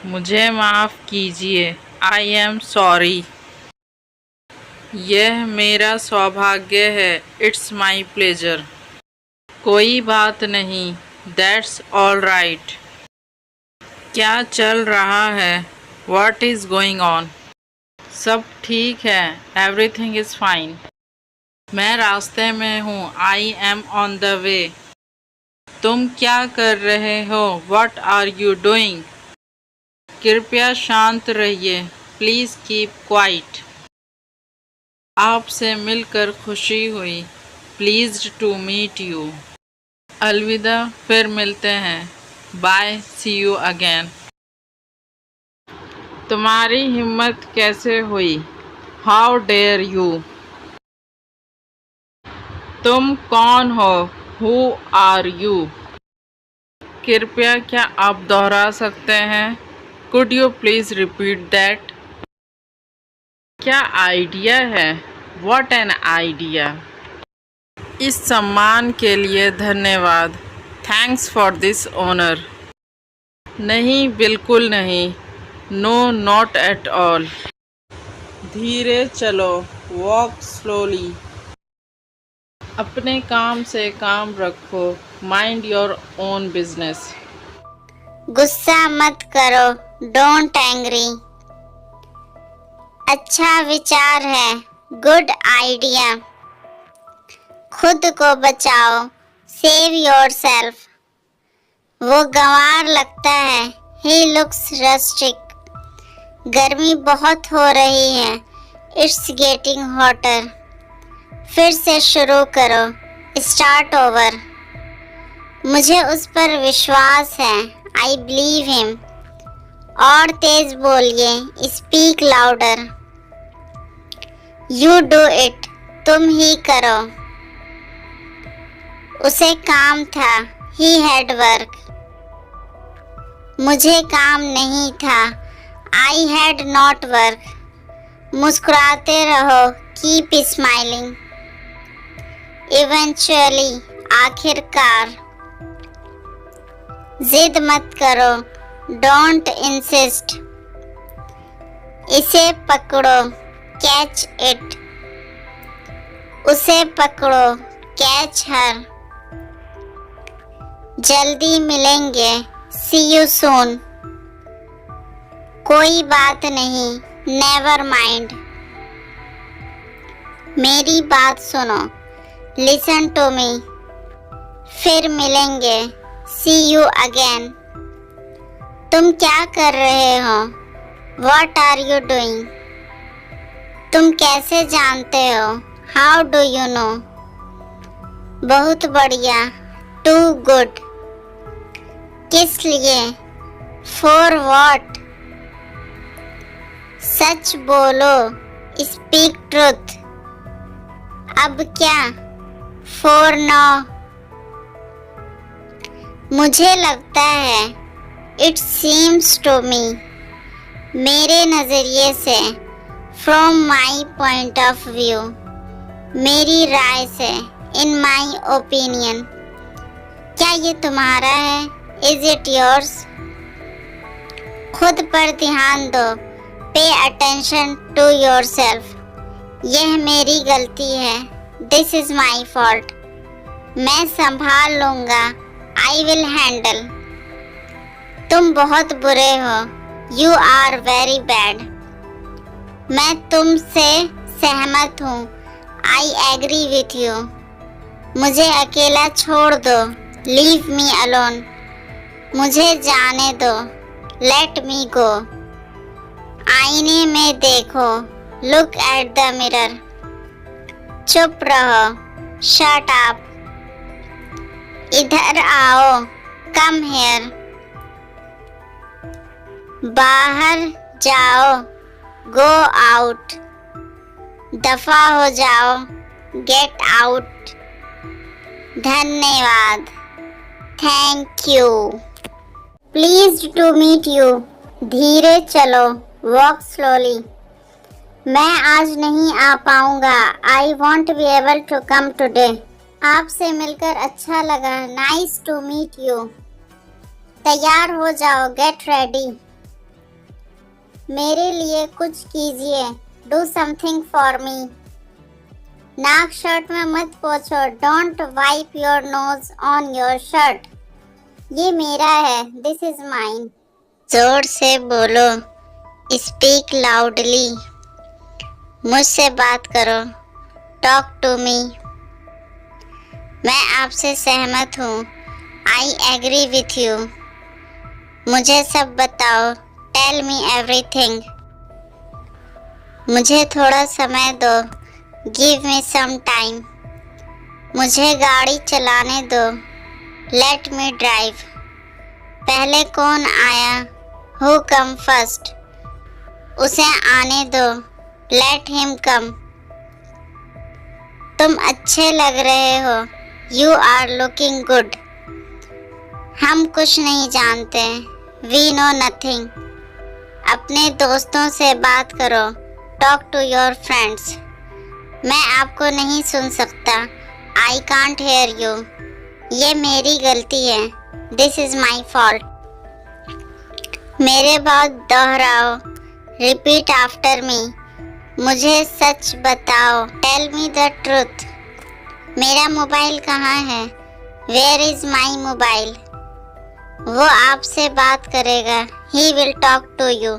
मुझे माफ़ कीजिए। I am sorry. यह मेरा सौभाग्य है। It's my pleasure. कोई बात नहीं। That's all right. क्या चल रहा है? What is going on? सब ठीक है। Everything is fine. मैं रास्ते में हूँ। I am on the way. तुम क्या कर रहे हो? What are you doing? कृपया शांत रहिए। Please keep quiet. आपसे मिलकर खुशी हुई। Pleased to meet you. अलविदा, फिर मिलते हैं। Bye, see you again. तुम्हारी हिम्मत कैसे हुई? How dare you? तुम कौन हो? Who are you? कृपया क्या आप दोहरा सकते हैं? Could you please repeat that? क्या आइडिया है? What an idea! इस सम्मान के लिए धन्यवाद। Thanks for this honor. नहीं, बिल्कुल नहीं। No, not at all. धीरे चलो। Walk slowly. अपने काम से काम रखो। Mind your own business. गुस्सा मत करो। Don't angry. अच्छा विचार है। Good idea. खुद को बचाओ। Save your self. वो गंवार लगता है। He looks rustic. गर्मी बहुत हो रही है। It's getting hotter. फिर से शुरू करो। Start over. मुझे उस पर विश्वास है। I believe him. और तेज बोलिए। Speak louder. You do it. तुम ही करो। उसे काम था। He had work. मुझे काम नहीं था। I had not work. मुस्कुराते रहो। Keep smiling. इवेंचुअली, आखिरकार। जिद मत करो। Don't insist. इसे पकड़ो। Catch it. उसे पकड़ो। Catch her. जल्दी मिलेंगे। See you soon. कोई बात नहीं। Never mind. मेरी बात सुनो। Listen to me. फिर मिलेंगे। See you again. तुम क्या कर रहे हो? What are you doing? तुम कैसे जानते हो? How do you know? बहुत बढ़िया। Too good. किस लिए? For what? सच बोलो। Speak truth. अब क्या? For no. मुझे लगता है। It seems to me. मेरे नज़रिए से। From my point of view. मेरी राय से। In my opinion. क्या ये तुम्हारा है? Is it yours? खुद पर ध्यान दो। Pay attention to your self. यह मेरी गलती है। This is my fault. मैं संभाल लूंगा। I will handle. तुम बहुत बुरे हो। You are very bad. मैं तुमसे सहमत हूँ। I agree with you. मुझे अकेला छोड़ दो। Leave me alone. मुझे जाने दो। Let me go. आईने में देखो। Look at the mirror. चुप रहो। Shut up. इधर आओ। Come here. बाहर जाओ। Go out. दफा हो जाओ। Get out. धन्यवाद। Thank you. Please to meet you. धीरे चलो। Walk slowly. मैं आज नहीं आ पाऊंगा। I won't be able to come today. आपसे मिलकर अच्छा लगा। Nice to meet you. तैयार हो जाओ। Get ready. मेरे लिए कुछ कीजिए, डू समथिंग फॉर मी। नाक शर्ट में मत पोंछो, don't wipe your nose on your shirt. ये मेरा है, दिस इज माइन। जोर से बोलो, स्पीक लाउडली। मुझसे बात करो, टॉक टू मी। मैं आपसे सहमत हूँ, आई एग्री विथ यू। मुझे सब बताओ, टेल मी एवरीथिंग। मुझे थोड़ा समय दो, गिव मी सम टाइम। मुझे गाड़ी चलाने दो, लेट मी ड्राइव। पहले कौन आया, हु कम फर्स्ट। उसे आने दो, लेट हिम कम। तुम अच्छे लग रहे हो, यू आर लुकिंग गुड। हम कुछ नहीं जानते, वी नो नथिंग। अपने दोस्तों से बात करो, टॉक टू योर फ्रेंड्स। मैं आपको नहीं सुन सकता, आई कांट हेयर यू। ये मेरी गलती है, दिस इज माई फॉल्ट। मेरे बाद दोहराओ, रिपीट आफ्टर मी। मुझे सच बताओ, टेल मी द ट्रूथ। मेरा मोबाइल कहाँ है, वेयर इज माई मोबाइल। वो आपसे बात करेगा, he will talk to you.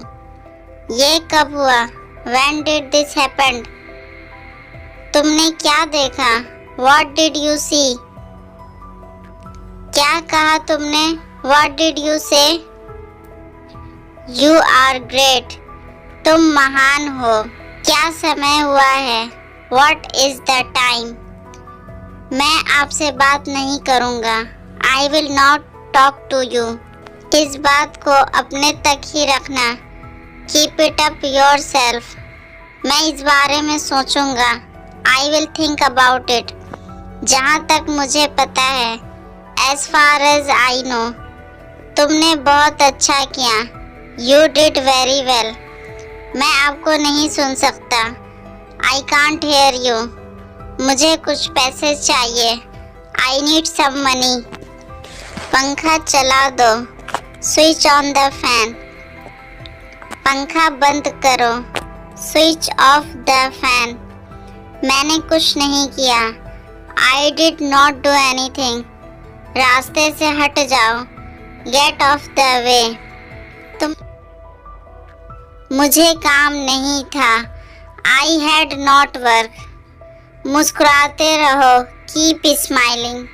ये कब हुआ, व्हेन डिड दिस हैपेंड। तुमने क्या देखा, व्हाट डिड यू सी। क्या कहा तुमने, व्हाट डिड यू से। यू आर ग्रेट, तुम महान हो। क्या समय हुआ है, व्हाट इज द टाइम। मैं आपसे बात नहीं करूँगा, I will not talk to you. इस बात को अपने तक ही रखना, keep it up yourself. मैं इस बारे में सोचूंगा, I will think about it. जहाँ तक मुझे पता है, as far as I know. तुमने बहुत अच्छा किया, यू डिड वेरी वेल। मैं आपको नहीं सुन सकता, आई कांट हेयर यू। मुझे कुछ पैसे चाहिए, आई नीड सम मनी। पंखा चला दो, स्विच ऑन द फैन। पंखा बंद करो, स्विच ऑफ द फैन। मैंने कुछ नहीं किया, I did not do anything. रास्ते से हट जाओ, गेट ऑफ द वे। तुम मुझे काम नहीं था, आई हैड नॉट वर्क। मुस्कुराते रहो, कीप स्माइलिंग।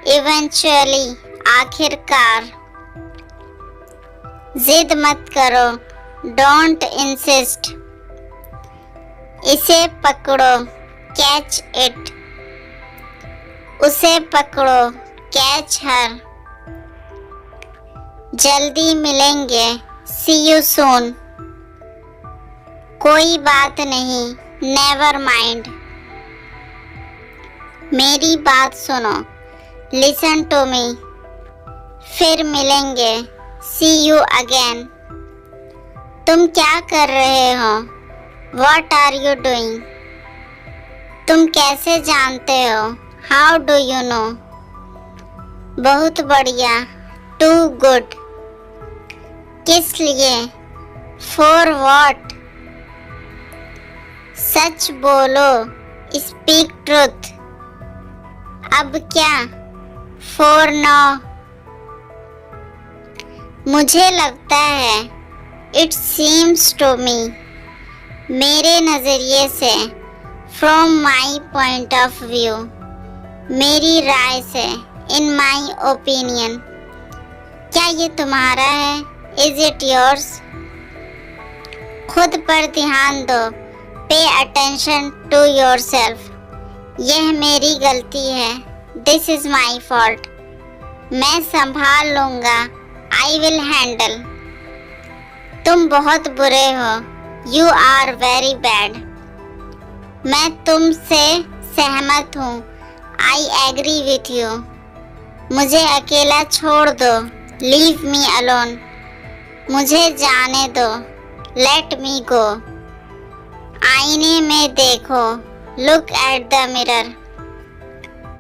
इवेंचुअली, आखिरकार। जिद मत करो, डोंट इंसिस्ट। इसे पकड़ो, कैच इट। उसे पकड़ो, कैच हर। जल्दी मिलेंगे, सी यू सून। कोई बात नहीं, नेवर माइंड। मेरी बात सुनो, लिसन टू मी। फिर मिलेंगे, सी यू अगेन। तुम क्या कर रहे हो, वॉट आर यू डूइंग। तुम कैसे जानते हो, हाउ डू यू नो। बहुत बढ़िया, टू गुड। किस लिए, फॉर वॉट। सच बोलो, स्पीक ट्रुथ। अब क्या, फॉर नाउ। मुझे लगता है, इट सीम्स टू मी। मेरे नज़रिए से, from my point of view. मेरी राय से, इन माई ओपिनियन। क्या ये तुम्हारा है, इज इट योर्स। खुद पर ध्यान दो, pay attention to your self. यह मेरी गलती है, दिस इज माई फॉल्ट। मैं संभाल लूँगा, आई विल हैंडल। तुम बहुत बुरे हो, यू आर वेरी बैड। मैं तुमसे सहमत हूँ, आई एग्री विथ यू। मुझे अकेला छोड़ दो, लीव मी अलोन। मुझे जाने दो, लेट मी गो। आईने में देखो, लुक एट द मिरर।